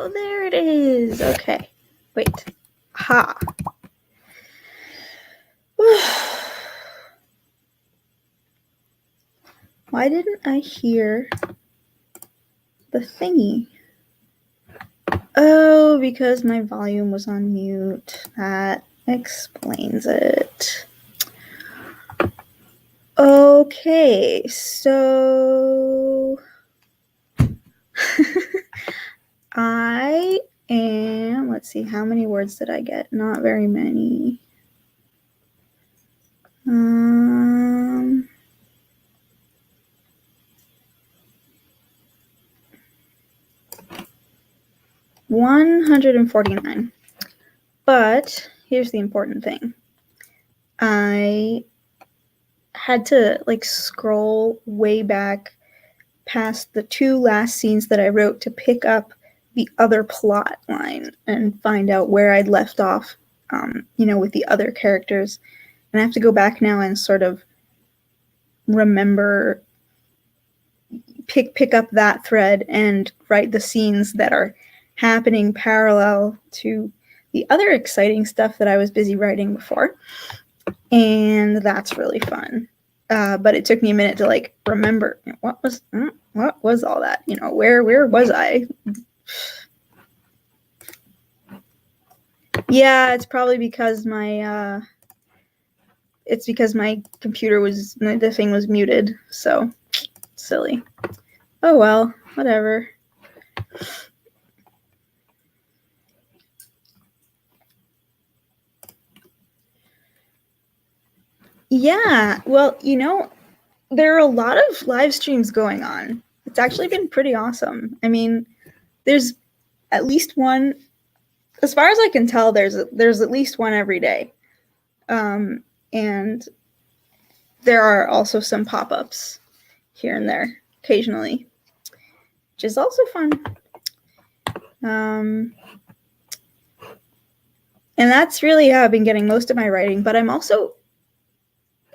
Oh, there it is. Okay. Wait. Ha. Why didn't I hear the thingy? Oh, because my volume was on mute. That explains it. Okay, so I am, let's see, how many words did I get? Not very many. 149. But here's the important thing. I had to scroll way back past the 2 last scenes that I wrote to pick up the other plot line and find out where I'd left off, with the other characters. And I have to go back now and sort of remember, pick up that thread and write the scenes that are happening parallel to the other exciting stuff that I was busy writing before. And that's really fun. But it took me a minute to remember what was all that? Where was I? Yeah, it's probably because my computer the thing was muted. So silly. Oh well, whatever. Yeah, well, there are a lot of live streams going on. It's actually been pretty awesome. I mean, there's at least one, as far as I can tell, there's at least one every day. And there are also some pop-ups here and there occasionally, which is also fun. And that's really how I've been getting most of my writing, but I'm also,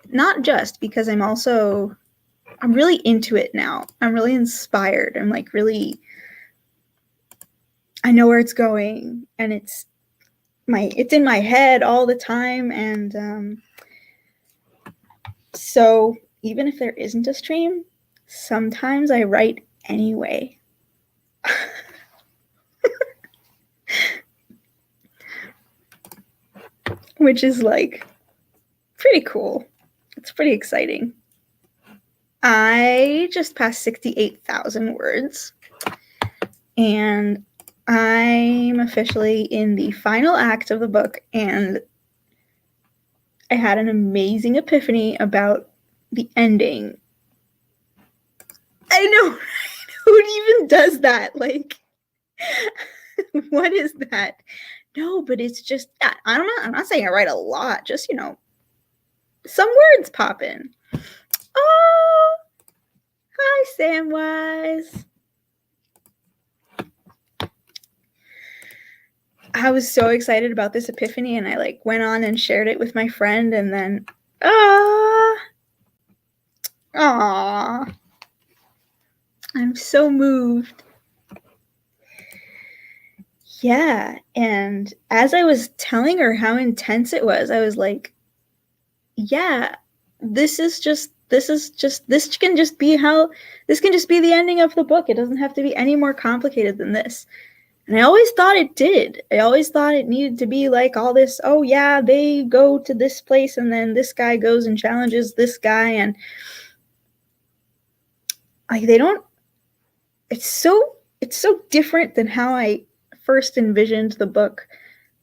not just because I'm really into it now. I'm really inspired. I'm I know where it's going, and it's in my head all the time. And so even if there isn't a stream, sometimes I write anyway. Which is pretty cool. It's pretty exciting. I just passed 68,000 words, and I'm officially in the final act of the book, and I had an amazing epiphany about the ending. I know, who even does that? What is that? No, but it's just, I'm not saying I write a lot, just, some words pop in. Oh, hi, Samwise. I was so excited about this epiphany, and I went on and shared it with my friend, and then, I'm so moved. Yeah, and as I was telling her how intense it was, I was like, yeah, this can just be the ending of the book. It doesn't have to be any more complicated than this. And I always thought it did. I always thought it needed to be all this, oh yeah, they go to this place and then this guy goes and challenges this guy, and they don't, it's so different than how I first envisioned the book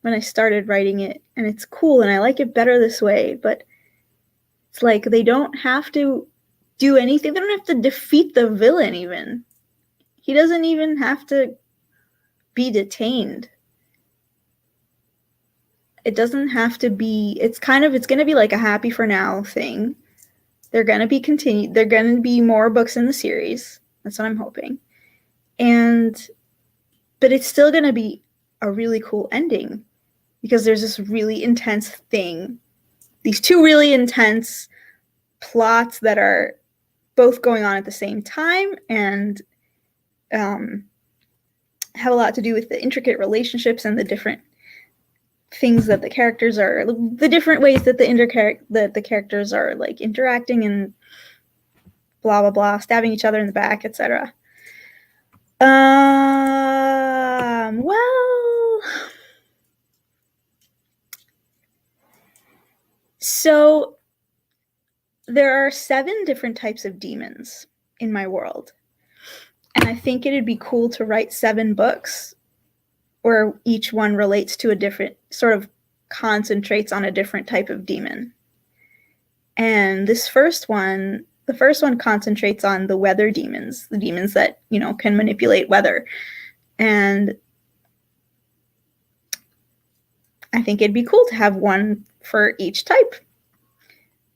when I started writing it, and it's cool, and I like it better this way. But it's they don't have to do anything. They don't have to defeat the villain even. He doesn't even have to be detained. It doesn't have to be, it's going to be a happy for now thing. They're going to be more books in the series. That's what I'm hoping. But it's still going to be a really cool ending, because there's this really intense thing. These 2 really intense plots that are both going on at the same time, and have a lot to do with the intricate relationships and the different things that the characters are, the different ways that the characters are like interacting and blah blah blah, stabbing each other in the back, etc. Well, so there are 7 different types of demons in my world. And I think it'd be cool to write 7 books where each one relates to a different, sort of concentrates on a different type of demon. And the first one concentrates on the weather demons, the demons that, you know, can manipulate weather. And I think it'd be cool to have one for each type.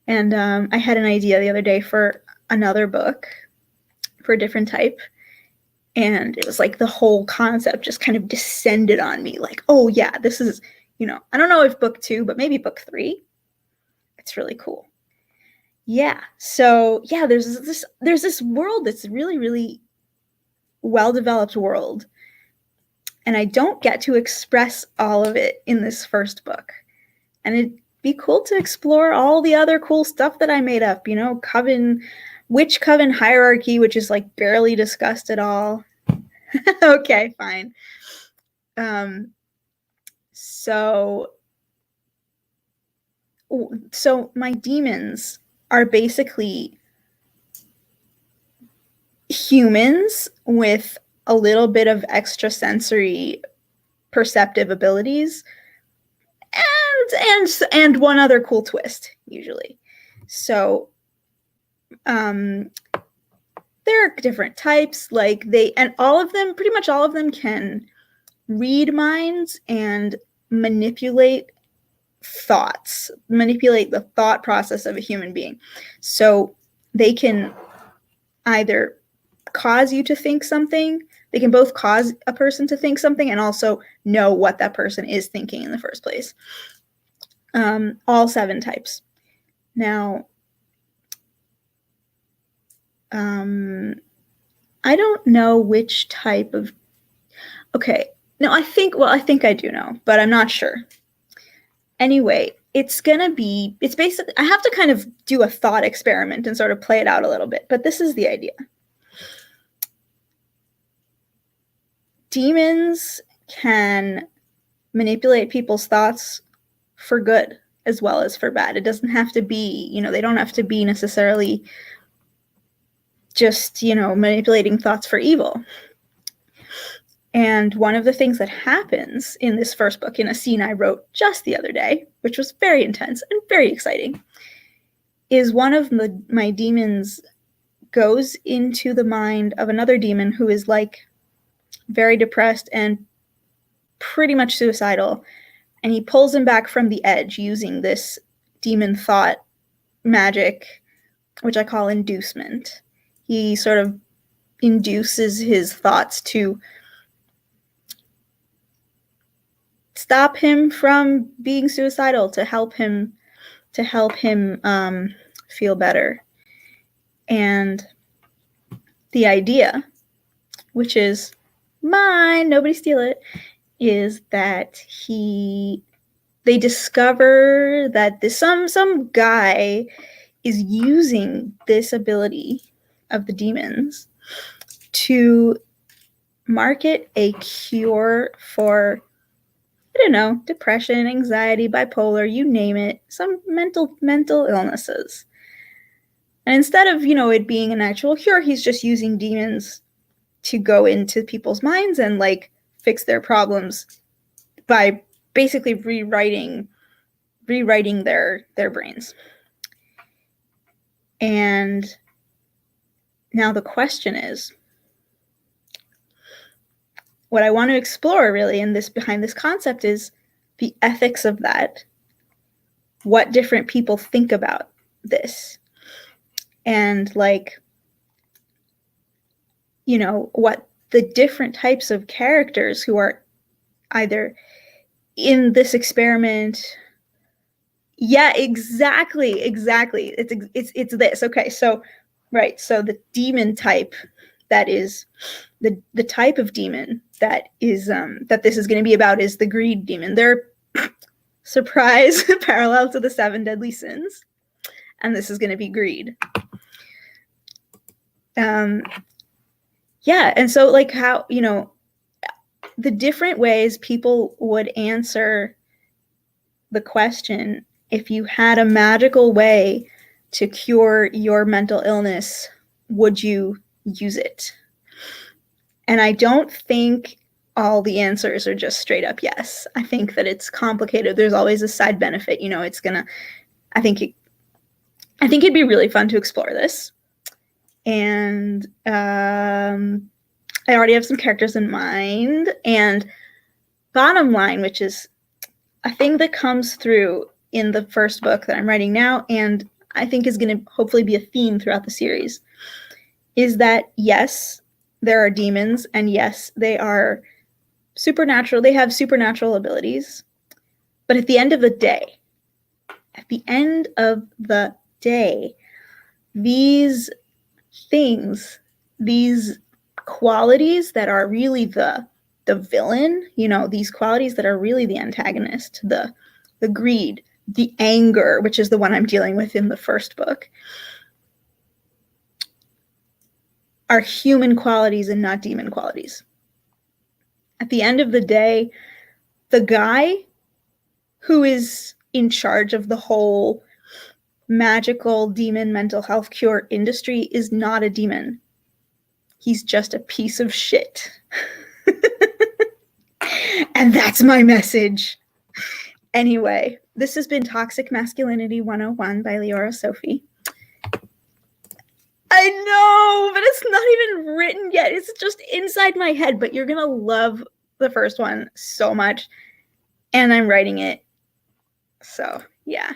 And I had an idea the other day for another book for a different type. And it was like the whole concept just kind of descended on me. Like, oh yeah, this is, you know, I don't know if book 2, but maybe book 3. It's really cool. Yeah. So yeah, there's this world that's really, really well-developed world. And I don't get to express all of it in this first book. And it'd be cool to explore all the other cool stuff that I made up, you know, witch coven hierarchy, which is like barely discussed at all. Okay, fine. So my demons are basically humans with a little bit of extrasensory perceptive abilities and one other cool twist, usually. So there are different types, like pretty much all of them can read minds and manipulate thoughts, manipulate the thought process of a human being. So they can either cause you to think something, they can both cause a person to think something and also know what that person is thinking in the first place. All 7 types. Now, I don't know which type of, okay, no, I think I do know, but I'm not sure. Anyway, it's basically, I have to kind of do a thought experiment and sort of play it out a little bit, but this is the idea. Demons can manipulate people's thoughts for good as well as for bad. It doesn't have to be, you know, they don't have to be necessarily just, you know, manipulating thoughts for evil. And one of the things that happens in this first book, in a scene I wrote just the other day, which was very intense and very exciting, is one of my demons goes into the mind of another demon who is like very depressed and pretty much suicidal. And he pulls him back from the edge using this demon thought magic, which I call inducement. He sort of induces his thoughts to stop him from being suicidal, to help him feel better. And the idea, which is mine, nobody steal it, is that they discover that some guy is using this ability of the demons to market a cure for, I don't know, depression, anxiety, bipolar, you name it, some mental illnesses. And instead of, you know, it being an actual cure, he's just using demons to go into people's minds and like fix their problems by basically rewriting their brains. And now the question is, what I want to explore really behind this concept is the ethics of that, what different people think about this, and like, you know, what the different types of characters who are either in this experiment. Yeah, exactly. It's this. Okay, so right, so the demon type that is the type of demon that is that this is going to be about is the greed demon. They're surprise parallel to the 7 deadly sins, and this is going to be greed. Yeah, and so like how, you know, the different ways people would answer the question, if you had a magical way to cure your mental illness, would you use it? And I don't think all the answers are just straight up yes. I think that it's complicated. There's always a side benefit. You know, it's gonna, I think it'd be really fun to explore this. And I already have some characters in mind. And bottom line, which is a thing that comes through in the first book that I'm writing now, and I think is going to hopefully be a theme throughout the series, is that yes, there are demons, and yes, they are supernatural. They have supernatural abilities. But at the end of the day, these things, these qualities that are really the villain, you know, these qualities that are really the antagonist, the greed, the anger, which is the one I'm dealing with in the first book, are human qualities and not demon qualities. At the end of the day, the guy who is in charge of the whole magical demon mental health cure industry is not a demon. He's just a piece of shit. And that's my message. Anyway, this has been Toxic Masculinity 101 by Leora Sophie. I know, but it's not even written yet. It's just inside my head, but you're going to love the first one so much. And I'm writing it. So, yeah.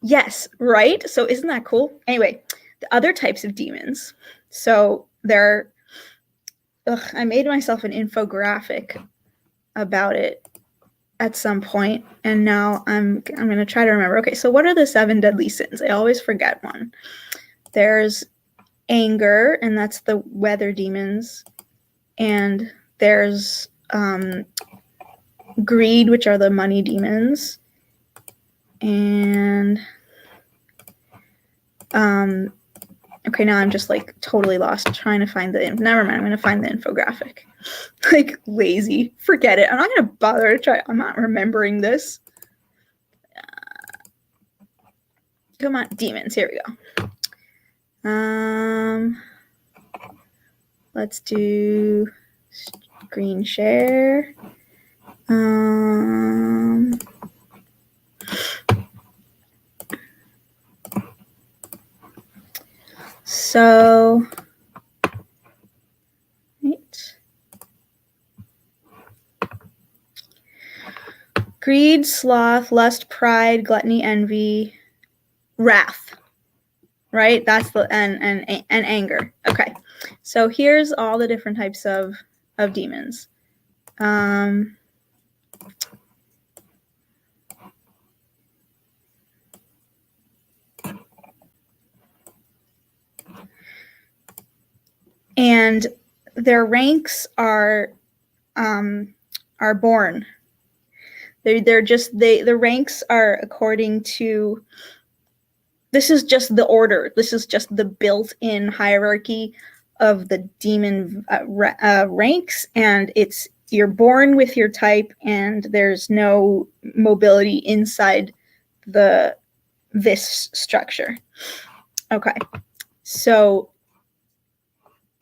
Yes, right? So isn't that cool? Anyway, the other types of demons. So there are, I made myself an infographic about it at some point, and now I'm going to try to remember. Okay, so what are the 7 deadly sins? I always forget one. There's anger, and that's the weather demons. And there's greed, which are the money demons. And okay, now I'm just like totally lost trying to find the never mind, I'm gonna find the infographic. Like lazy, forget it. I'm not gonna bother to try. I'm not remembering this. Come on, demons. Here we go. Let's do screen share. So, right. Greed, sloth, lust, pride, gluttony, envy, wrath. Right? That's the and anger. Okay. So here's all the different types of demons. And their ranks are born. The ranks are according to, this is just the order. This is just the built-in hierarchy of the demon ranks, and you're born with your type, and there's no mobility inside this structure. Okay, so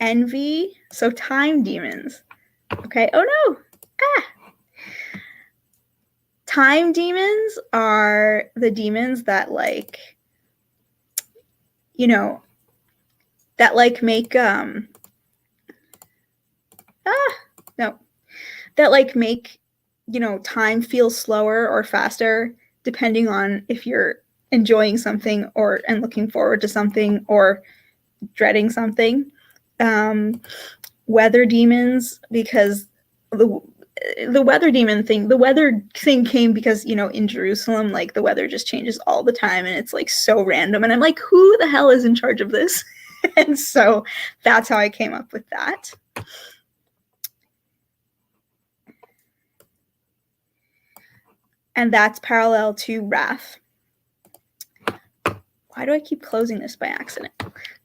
envy, so time demons. Okay, oh no, time demons are the demons that like, you know, that like make that like make, you know, time feel slower or faster depending on if you're enjoying something and looking forward to something or dreading something. Weather demons, because the weather demon thing, the weather thing came because, you know, in Jerusalem, like the weather just changes all the time and it's like so random, and I'm like, who the hell is in charge of this? And so that's how I came up with that. And that's parallel to wrath. Why do I keep closing this by accident?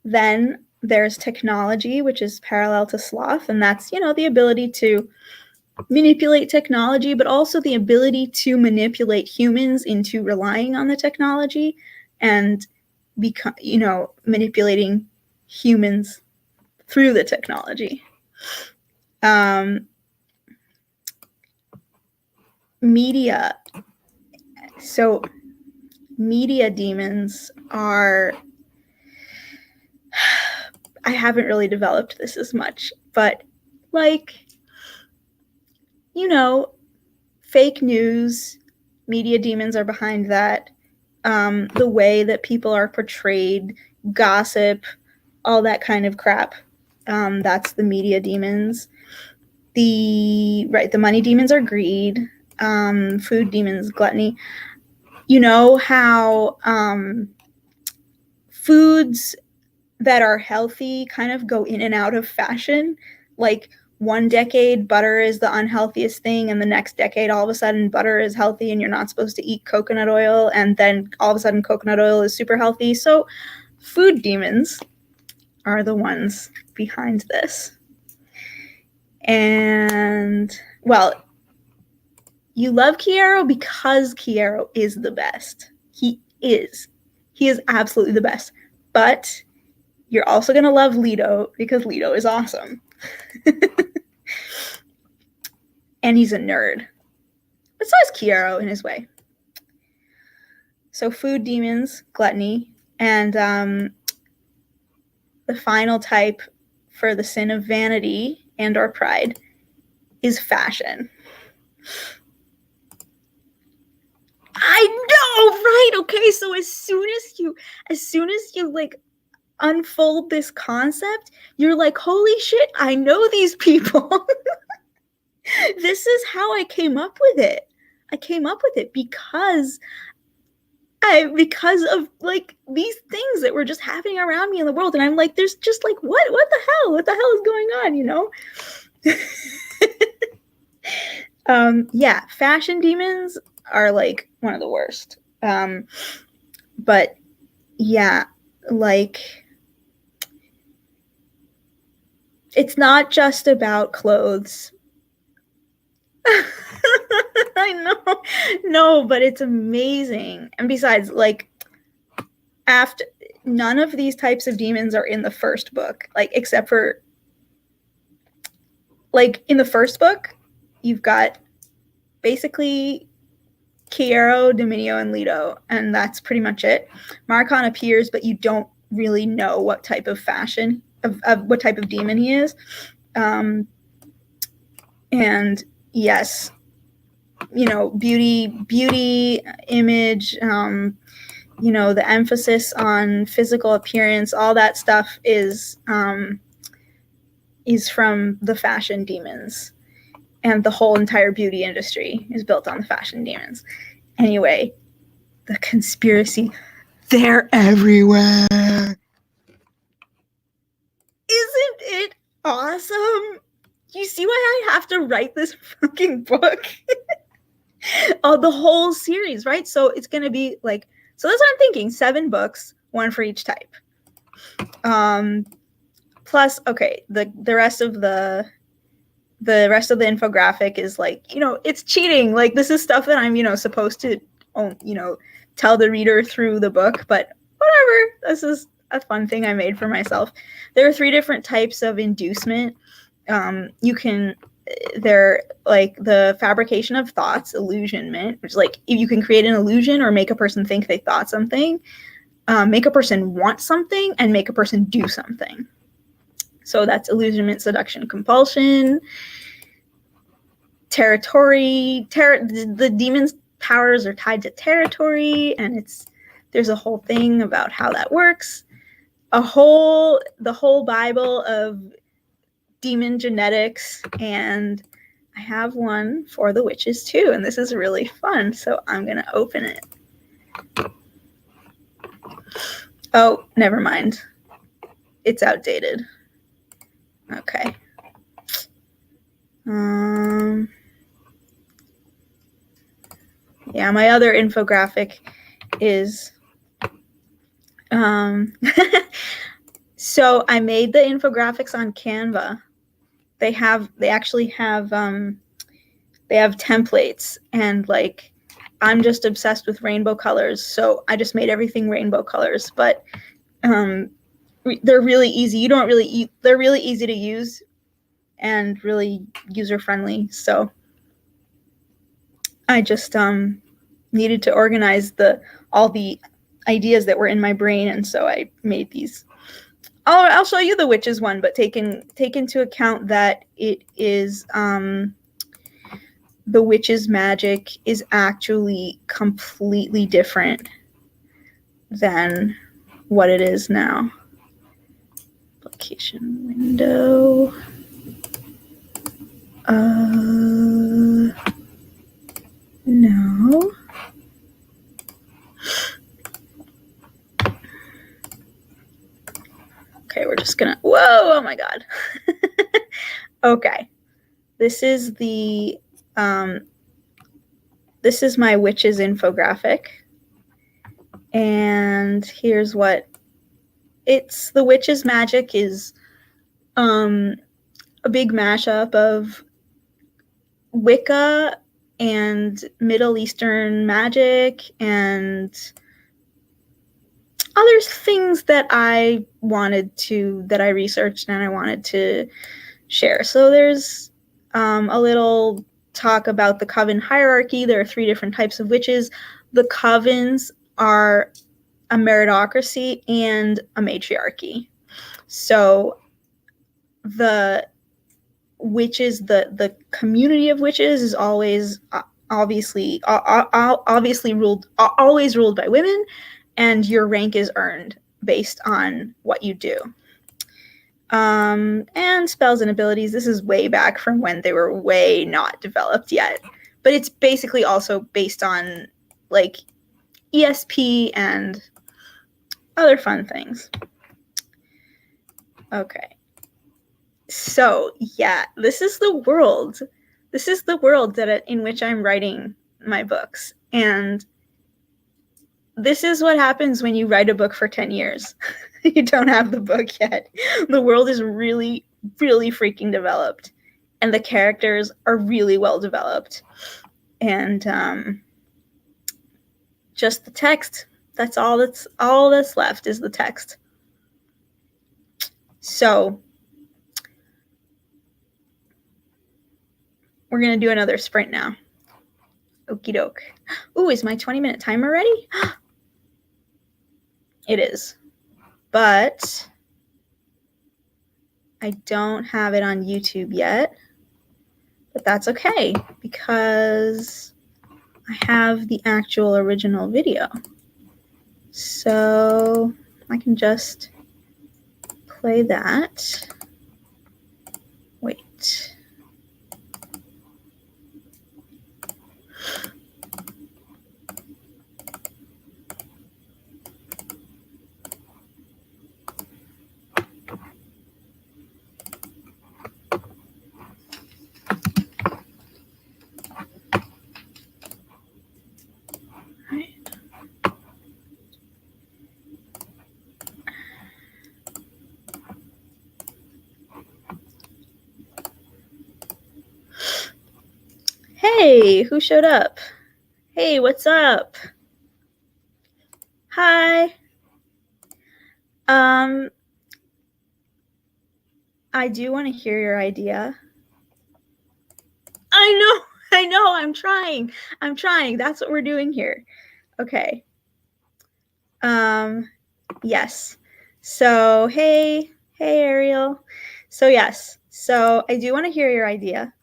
Then there's technology, which is parallel to sloth, and that's, the ability to manipulate technology, but also the ability to manipulate humans into relying on the technology and manipulating humans through the technology. Media. So media demons are, I haven't really developed this as much, but fake news, media demons are behind that. The way that people are portrayed, gossip, all that kind of crap. That's the media demons. The money demons are greed. Food demons, gluttony. You know how foods that are healthy kind of go in and out of fashion? Like one decade, butter is the unhealthiest thing, and the next decade, all of a sudden, butter is healthy and you're not supposed to eat coconut oil, and then all of a sudden, coconut oil is super healthy. So food demons are the ones behind this. And, well, you love Kiaro because Kiaro is the best. He is absolutely the best. But you're also going to love Leto because Leto is awesome. And he's a nerd. But so is Kiaro in his way. So food demons, gluttony, and the final type for the sin of vanity and or pride is fashion. I know, right? Okay, so as soon as you like unfold this concept, you're like, holy shit, I know these people. This is how I came up with it. I came up with it because of like these things that were just happening around me in the world, and I'm like, there's just like what the hell is going on, yeah, fashion demons are like one of the worst. But yeah, like it's not just about clothes. I know. No, but it's amazing. And besides, like, after none of these types of demons are in the first book, like, except for, like, in the first book, you've got basically Kiaro, Dominio, and Leto, and that's pretty much it. Marcon appears, but you don't really know what type of fashion, of what type of demon he is. And yes, beauty, image, the emphasis on physical appearance, all that stuff is from the fashion demons. And the whole entire beauty industry is built on the fashion demons. Anyway, the conspiracy, they're everywhere. Isn't it awesome? You see why I have to write this fucking book? The whole series, right? So it's going to be like, so that's what I'm thinking, 7 books, 1 for each type. Plus, okay, the rest of the infographic is like, it's cheating. Like, this is stuff that I'm, supposed to, tell the reader through the book, but whatever. This is a fun thing I made for myself. There are 3 different types of inducement. They're like the fabrication of thoughts, illusionment, which is like if you can create an illusion or make a person think they thought something, make a person want something, and make a person do something. So that's illusionment, seduction, compulsion. Territory. The demon's powers are tied to territory, and there's a whole thing about how that works. The whole Bible of demon genetics, and I have one for the witches too, and this is really fun, so I'm gonna open it. Oh, never mind. it's outdated. Okay. Yeah, my other infographic is so I made the infographics on Canva. They actually have they have templates, and like I'm just obsessed with rainbow colors, so I just made everything rainbow colors. But they're really easy. You don't really they're really easy to use and really user friendly. So I just needed to organize all the ideas that were in my brain, and so I made these. I'll show you the witches one, but take into account that it is the witch's magic is actually completely different than what it is now. Application window. No. Okay, we're just gonna, whoa, oh my God. Okay, this is the, this is my witches infographic. And here's what, it's the witches magic is a big mashup of Wicca and Middle Eastern magic and other things that I researched and I wanted to share. So there's a little talk about the coven hierarchy. There are 3 different types of witches. The covens are a meritocracy and a matriarchy. So the witches, the community of witches is always obviously ruled by women, and your rank is earned based on what you do. And spells and abilities, this is way back from when they were way not developed yet. But it's basically also based on like ESP and other fun things. Okay. So yeah, this is the world. This is the world in which I'm writing my books. And this is what happens when you write a book for 10 years. You don't have the book yet. The world is really, really freaking developed. And the characters are really well developed. And just the text. That's all that's left is the text. So we're going to do another sprint now. Okie doke. Ooh, is my 20-minute timer ready? It is. But I don't have it on YouTube yet. But that's okay, because I have the actual original video. So I can just play that. Wait. Hey, who showed up? Hey, what's up? Hi. I do want to hear your idea. I know, I'm trying. That's what we're doing here. Okay. Yes. So, hey Ariel. So yes. So I do want to hear your idea.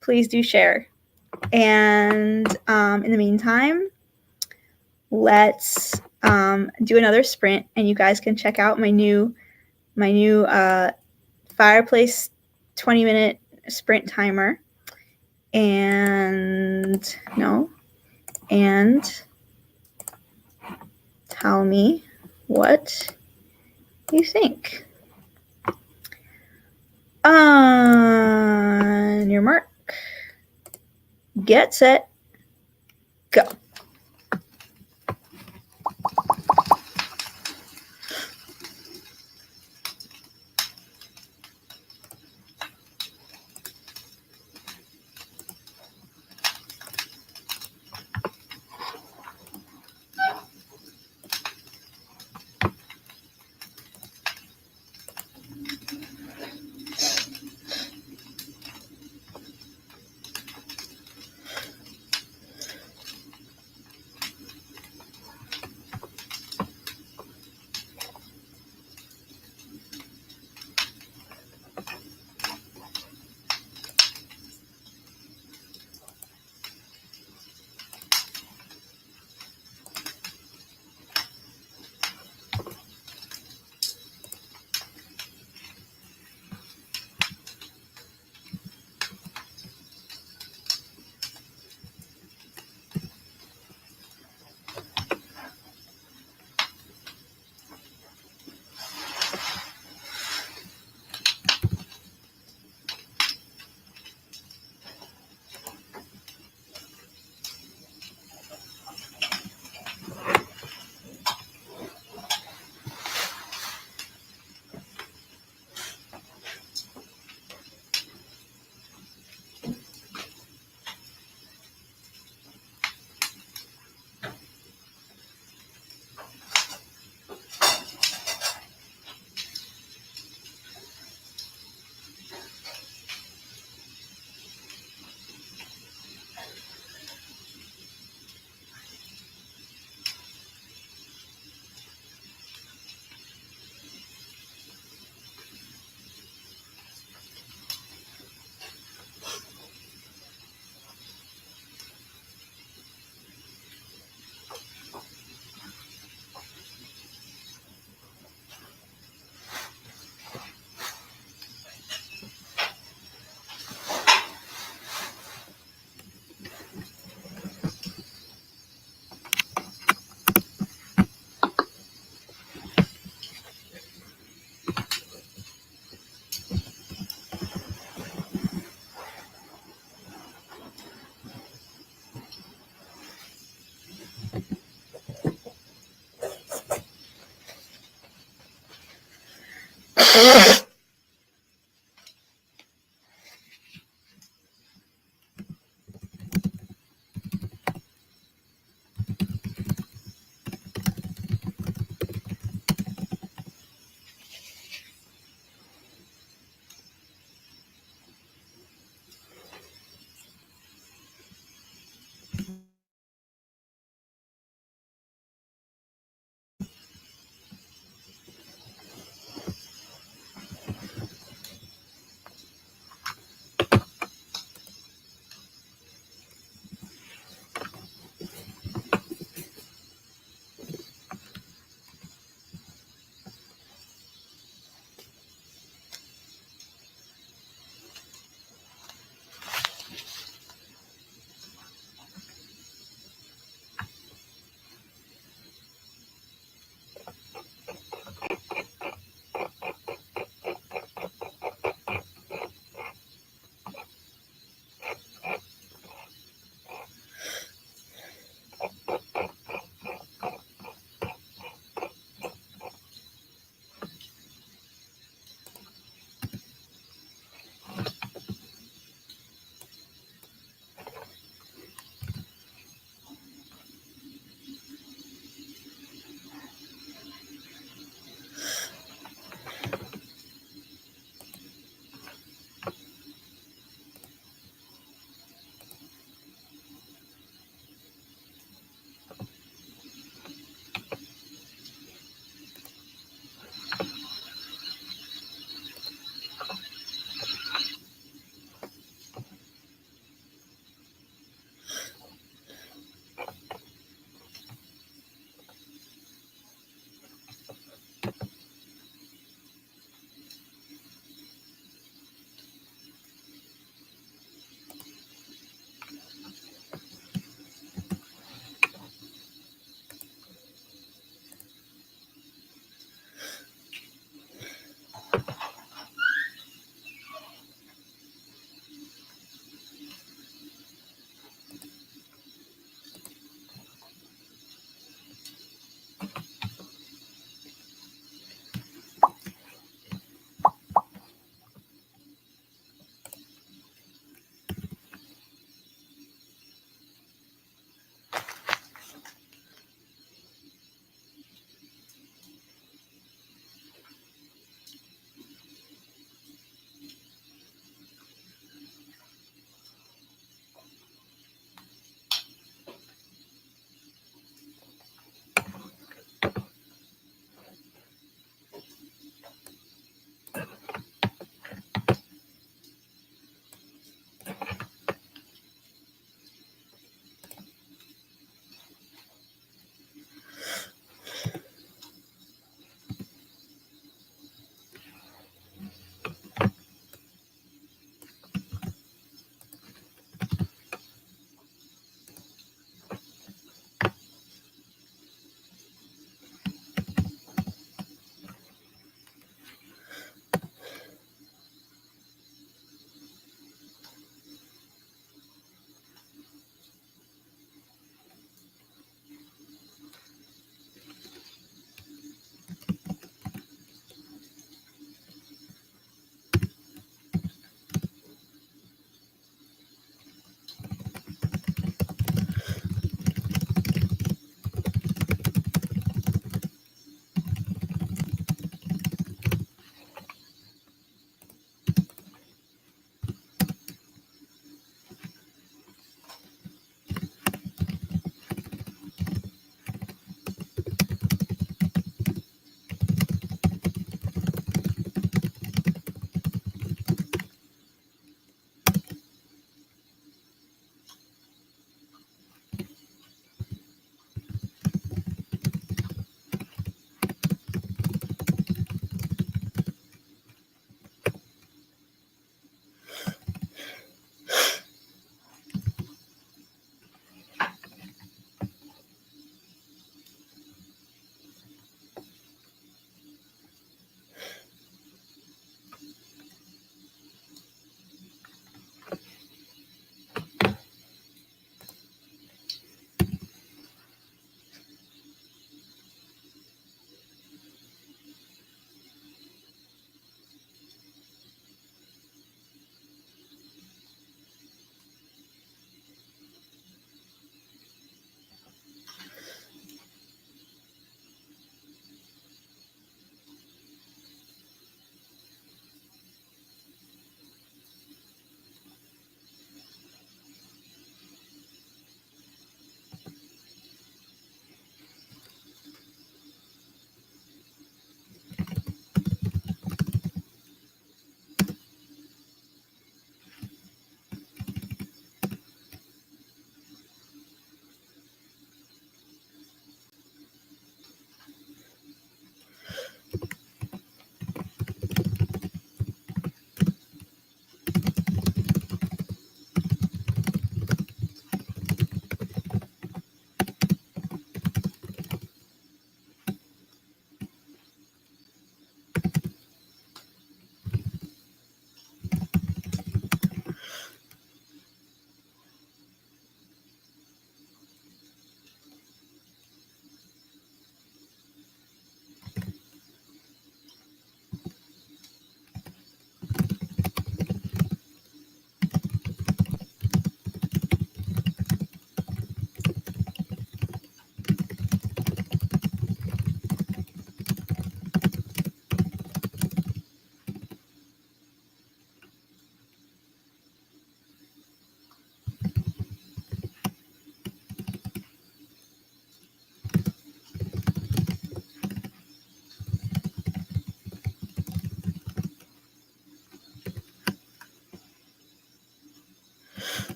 Please do share. And in the meantime, let's do another sprint, and you guys can check out my new Fireplace 20-minute sprint timer. And tell me what you think. On your mark, get set, go.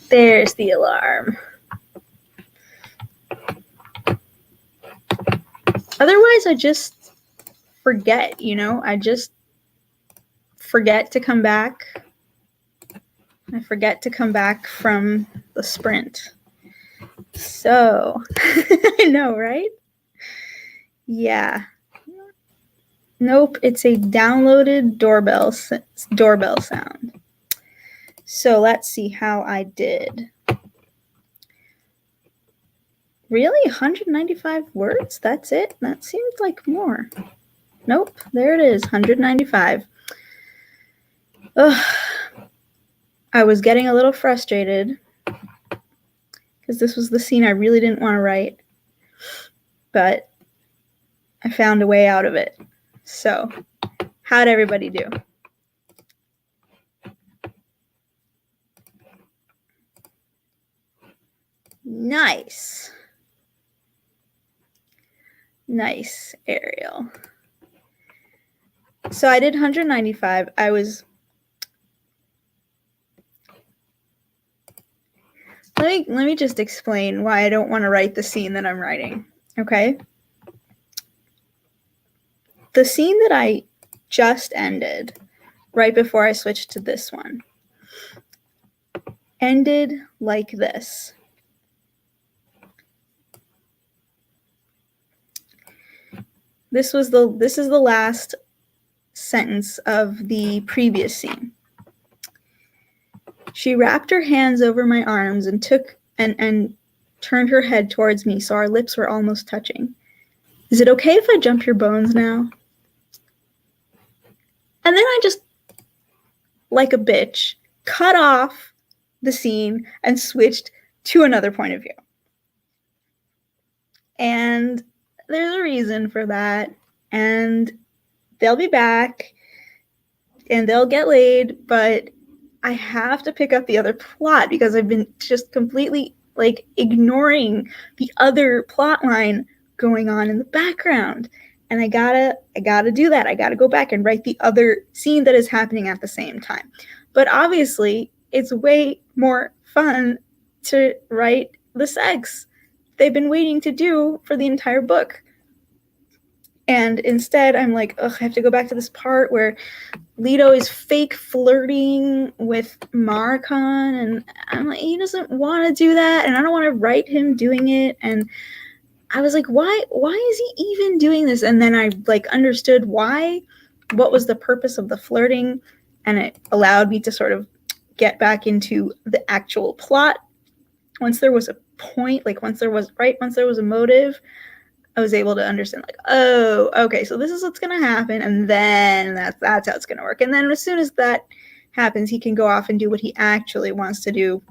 There's the alarm. Otherwise, I just forget, you know? I just forget to come back. I forget to come back from the sprint. So, I know, right? Yeah. Nope, it's a downloaded doorbell sound. So let's see how I did. Really? 195 words? That's it? That seemed like more. Nope, there it is, 195. Ugh. I was getting a little frustrated because this was the scene I really didn't want to write, but I found a way out of it. So, how'd everybody do? Nice. Nice, Ariel. So I did 195. Let me just explain why I don't want to write the scene that I'm writing, okay? The scene that I just ended, right before I switched to this one, ended like this. This is the last sentence of the previous scene. She wrapped her hands over my arms and turned her head towards me, so our lips were almost touching. Is it okay if I jump your bones now? And then I just, like a bitch, cut off the scene and switched to another point of view. And there's a reason for that. And they'll be back and they'll get laid, but I have to pick up the other plot because I've been just completely like ignoring the other plot line going on in the background. And I gotta do that. I gotta go back and write the other scene that is happening at the same time. But obviously, it's way more fun to write the sex they've been waiting to do for the entire book. And instead, I'm like, ugh, I have to go back to this part where Leto is fake flirting with Marcon, and I'm like, he doesn't want to do that, and I don't want to write him doing it. And I was like, why is he even doing this? And then I like understood what was the purpose of the flirting, and it allowed me to sort of get back into the actual plot. Once there was a point, like once there was a motive, I was able to understand, like, oh, okay, so this is what's going to happen, and then that's how it's going to work. And then as soon as that happens, he can go off and do what he actually wants to do,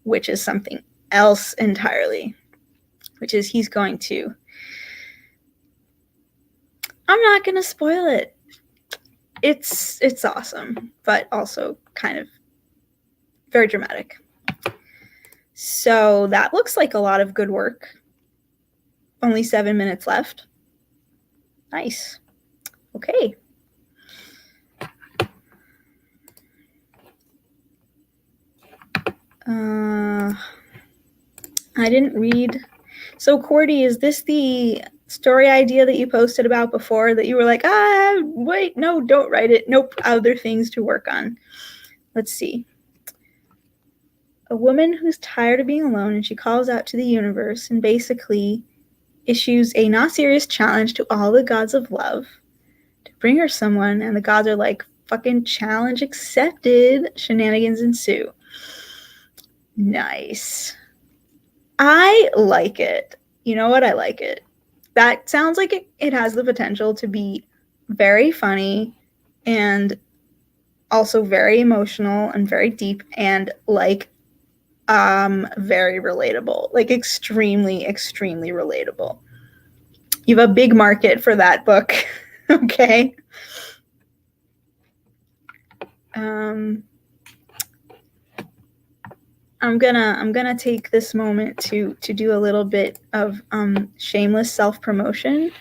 which is something else entirely, which is he's going to... I'm not going to spoil it. It's awesome, but also kind of very dramatic. So that looks like a lot of good work. Only 7 minutes left. Nice. Okay. I didn't read. So Cordy, is this the story idea that you posted about before that you were like, wait, no, don't write it. Nope, other things to work on. Let's see. A woman who's tired of being alone, and she calls out to the universe and basically issues a not serious challenge to all the gods of love to bring her someone, and the gods are like, fucking challenge accepted. Shenanigans ensue. Nice. I like it. You know what? I like it. That sounds like it has the potential to be very funny and also very emotional and very deep and like very relatable, like extremely, extremely relatable. You have a big market for that book. Okay. I'm gonna take this moment to do a little bit of shameless self-promotion,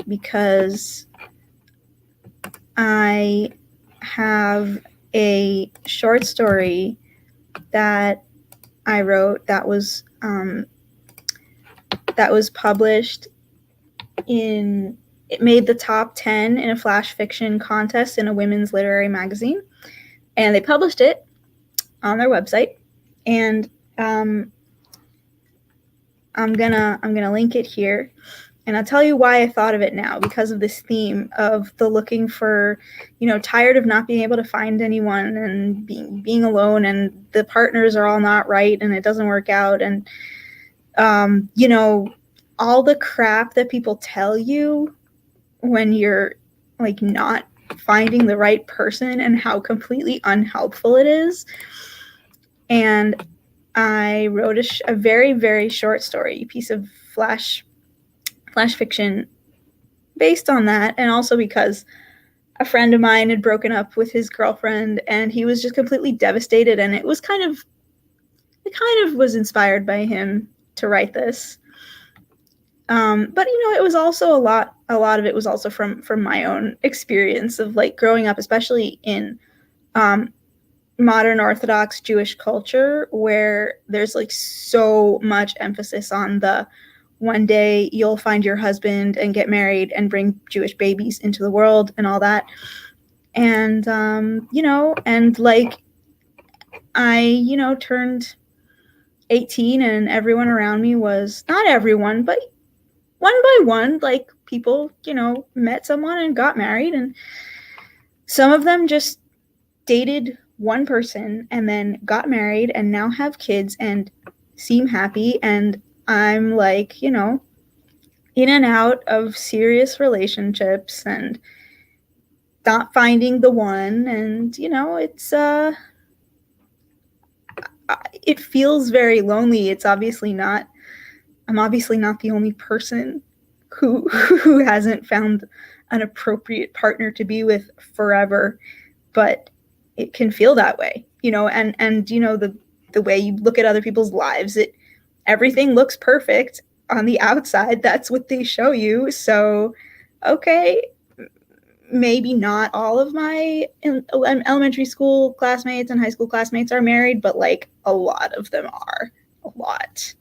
because I have a short story that I wrote that was published it made the top 10 in a flash fiction contest in a women's literary magazine, and they published it on their website. And I'm gonna link it here, and I'll tell you why I thought of it now, because of this theme of the looking for, tired of not being able to find anyone and being alone, and the partners are all not right and it doesn't work out, and all the crap that people tell you when you're like not finding the right person, and how completely unhelpful it is. And I wrote a very, very short story, piece of flash fiction based on that, and also because a friend of mine had broken up with his girlfriend and he was just completely devastated, and it kind of was inspired by him to write this. But it was also a lot of it was also from my own experience of like growing up, especially in modern Orthodox Jewish culture, where there's like so much emphasis on the one day you'll find your husband and get married and bring Jewish babies into the world and all that. And and like I turned 18, and everyone around me was, not everyone, but one by one, like people, met someone and got married, and some of them just dated one person and then got married and now have kids and seem happy. And I'm like, in and out of serious relationships and not finding the one. And, it's, it feels very lonely. I'm obviously not the only person who hasn't found an appropriate partner to be with forever, but it can feel that way, and the way you look at other people's lives, everything looks perfect on the outside. That's what they show you. So, okay, maybe not all of my elementary school classmates and high school classmates are married, but like a lot of them are. A lot.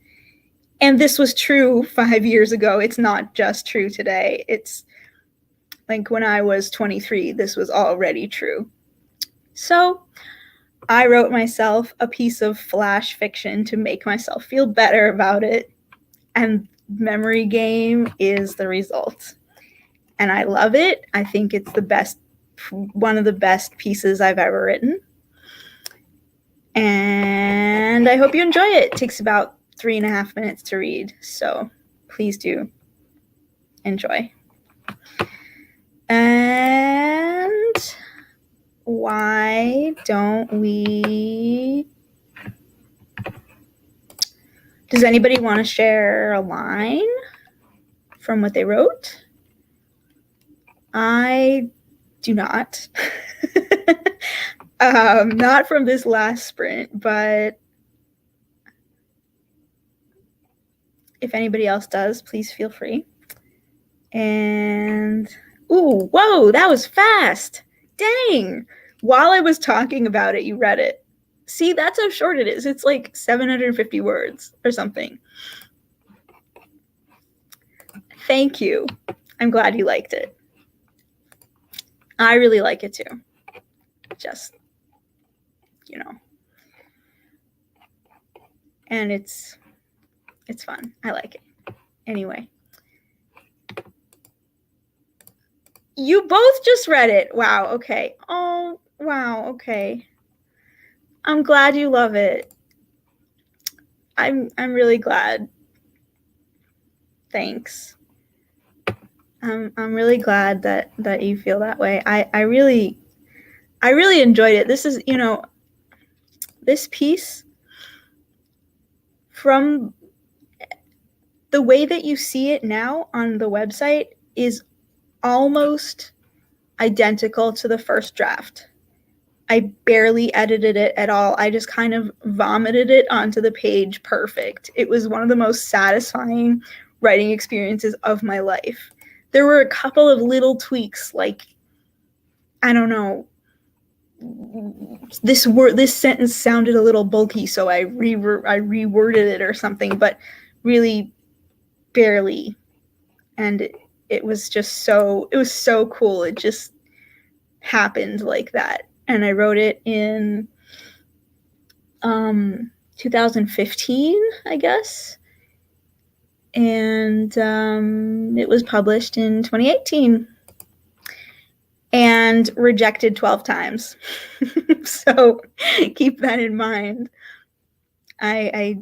And this was true 5 years ago. It's not just true today. It's like when I was 23, this was already true. So I wrote myself a piece of flash fiction to make myself feel better about it. And Memory Game is the result. And I love it. I think it's one of the best pieces I've ever written. And I hope you enjoy it. It takes about 3.5 minutes to read, so please do enjoy. And why don't we... Does anybody want to share a line from what they wrote? I do not. Not from this last sprint, but if anybody else does, please feel free. And, ooh, whoa, that was fast. Dang. While I was talking about it, you read it. See, that's how short it is. It's like 750 words or something. Thank you. I'm glad you liked it. I really like it too. Just, and it's fun. I like it. Anyway. You both just read it. Wow, okay. Oh, wow, okay. I'm glad you love it. I'm really glad. Thanks. I'm really glad that you feel that way. I really enjoyed it. This is, this piece, from the way that you see it now on the website, is almost identical to the first draft. I barely edited it at all. I just kind of vomited it onto the page perfect. It was one of the most satisfying writing experiences of my life. There were a couple of little tweaks, like, I don't know, this sentence sounded a little bulky, so I reworded it or something, but really barely. And it was so cool. It just happened like that. And I wrote it in 2015, I guess. And it was published in 2018 and rejected 12 times. So keep that in mind. I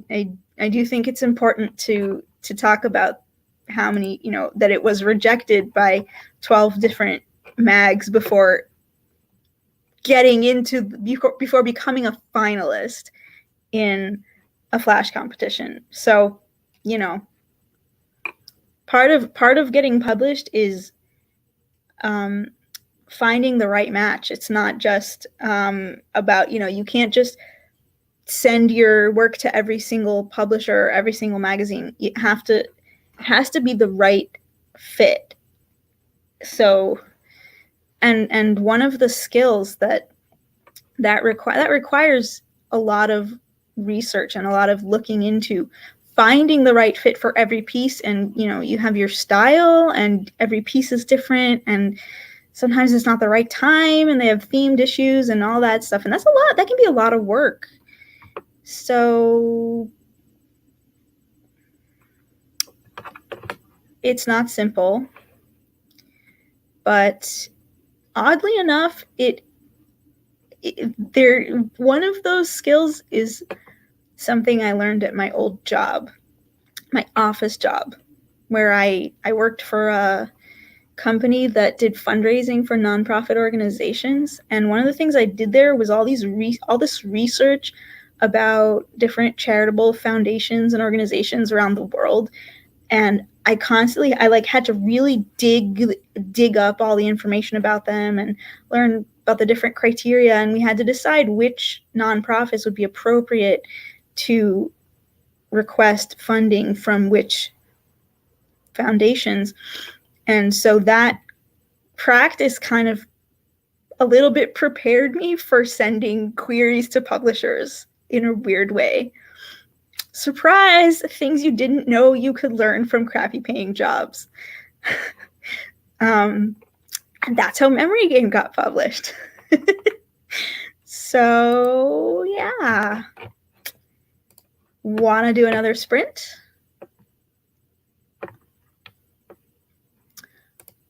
do think it's important to talk about how many, that it was rejected by 12 different mags before getting into, before becoming a finalist in a Flash competition. So, part of getting published is finding the right match. It's not just about, you can't just send your work to every single publisher or every single magazine. It has to be the right fit. So, and one of the skills that requires a lot of research and a lot of looking into finding the right fit for every piece. And you have your style, and every piece is different, and sometimes it's not the right time, and they have themed issues and all that stuff, and that can be a lot of work. So it's not simple, but oddly enough, one of those skills is something I learned at my old job, my office job, where I worked for a company that did fundraising for nonprofit organizations. And one of the things I did there was all this research about different charitable foundations and organizations around the world. And I had to really dig up all the information about them and learn about the different criteria. And we had to decide which nonprofits would be appropriate to request funding from which foundations. And so that practice kind of a little bit prepared me for sending queries to publishers in a weird way. Surprise! Things you didn't know you could learn from crappy paying jobs. And that's how Memory Game got published. So, yeah. Want to do another sprint?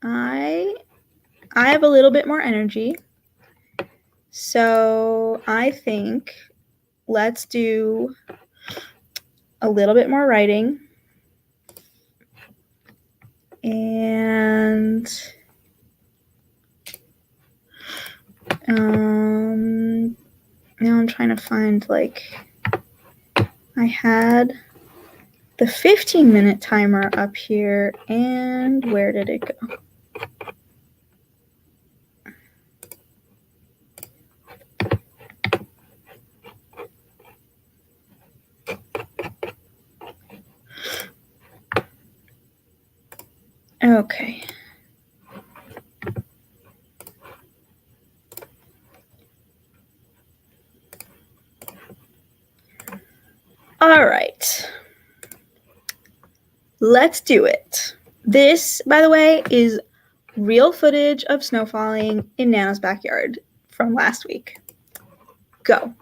I have a little bit more energy. So I think let's do a little bit more writing. And now I'm trying to find, I had the 15-minute timer up here, and where did it go? Okay. All right. Let's do it. This, by the way, is real footage of snow falling in Nana's backyard from last week. Go.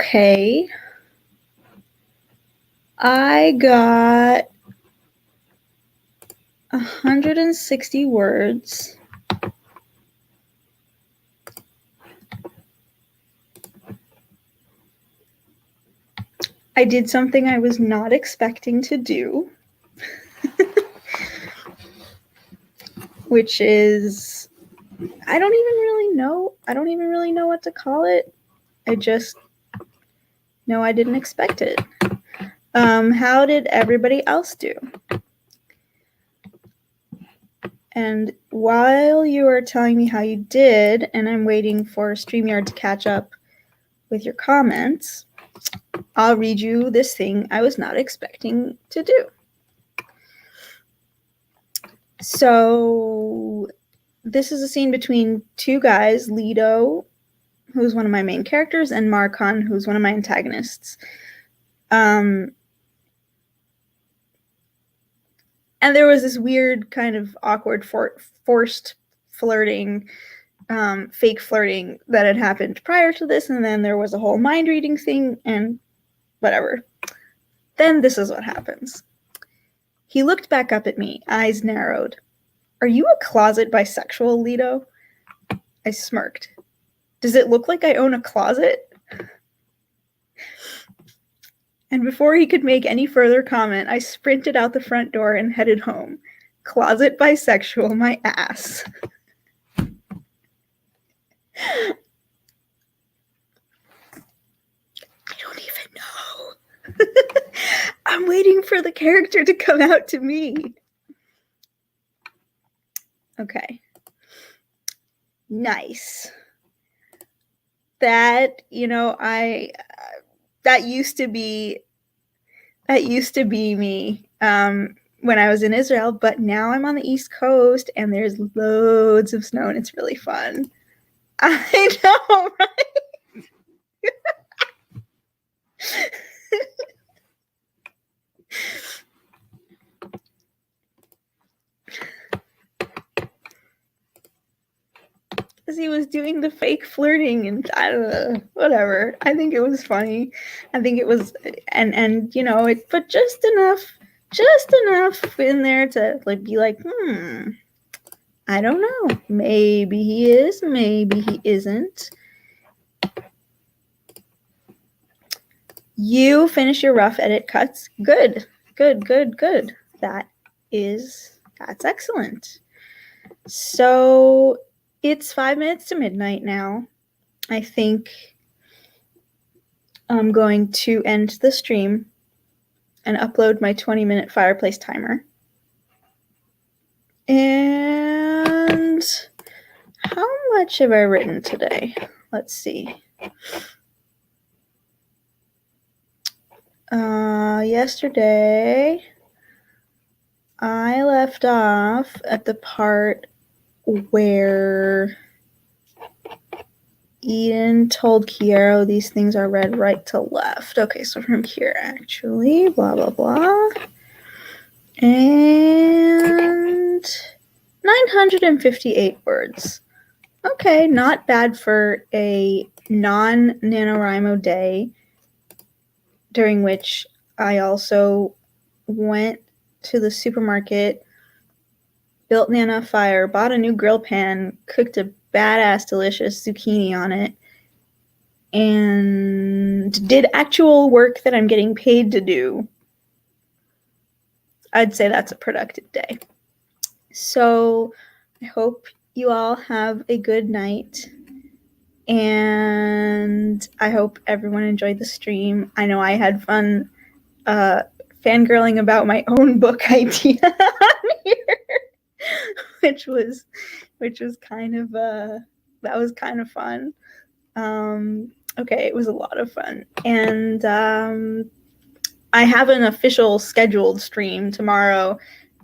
Okay. I got 160 words. I did something I was not expecting to do, which is, I don't even really know what to call it. I just know I didn't expect it. How did everybody else do? And while you are telling me how you did, and I'm waiting for StreamYard to catch up with your comments, I'll read you this thing I was not expecting to do. So this is a scene between two guys, Lido, who's one of my main characters, and Marcon, who's one of my antagonists. And there was this weird kind of awkward forced flirting, fake flirting that had happened prior to this, and then there was a whole mind reading thing and whatever. Then this is what happens. He looked back up at me, eyes narrowed. Are you a closet bisexual, Lido? I smirked. Does it look like I own a closet? And before he could make any further comment, I sprinted out the front door and headed home. Closet bisexual, my ass. I don't even know. I'm waiting for the character to come out to me. Okay. Nice. That, that used to be me when I was in Israel, but now I'm on the East Coast and there's loads of snow and it's really fun. I know, right? Because he was doing the fake flirting and I don't know, whatever. I think it was funny. I think it was, and it put just enough in there to be like, I don't know. Maybe he is, maybe he isn't. You finish your rough edit cuts. Good. That's excellent. So it's 5 minutes to midnight now. I think I'm going to end the stream and upload my 20-minute fireplace timer. And how much have I written today? Let's see. Yesterday, I left off at the part where Eden told Kiero these things are read right to left. Okay, so from here, actually, blah, blah, blah. And 958 words. Okay, not bad for a non-NaNoWriMo day, during which I also went to the supermarket, built Nana a fire, bought a new grill pan, cooked a badass delicious zucchini on it, and did actual work that I'm getting paid to do. I'd say that's a productive day. So I hope you all have a good night, and I hope everyone enjoyed the stream. I know I had fun fangirling about my own book idea on here, which was kind of that was kind of fun. Okay, it was a lot of fun, and I have an official scheduled stream tomorrow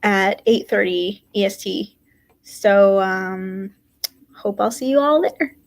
at 8:30 EST. So hope I'll see you all there.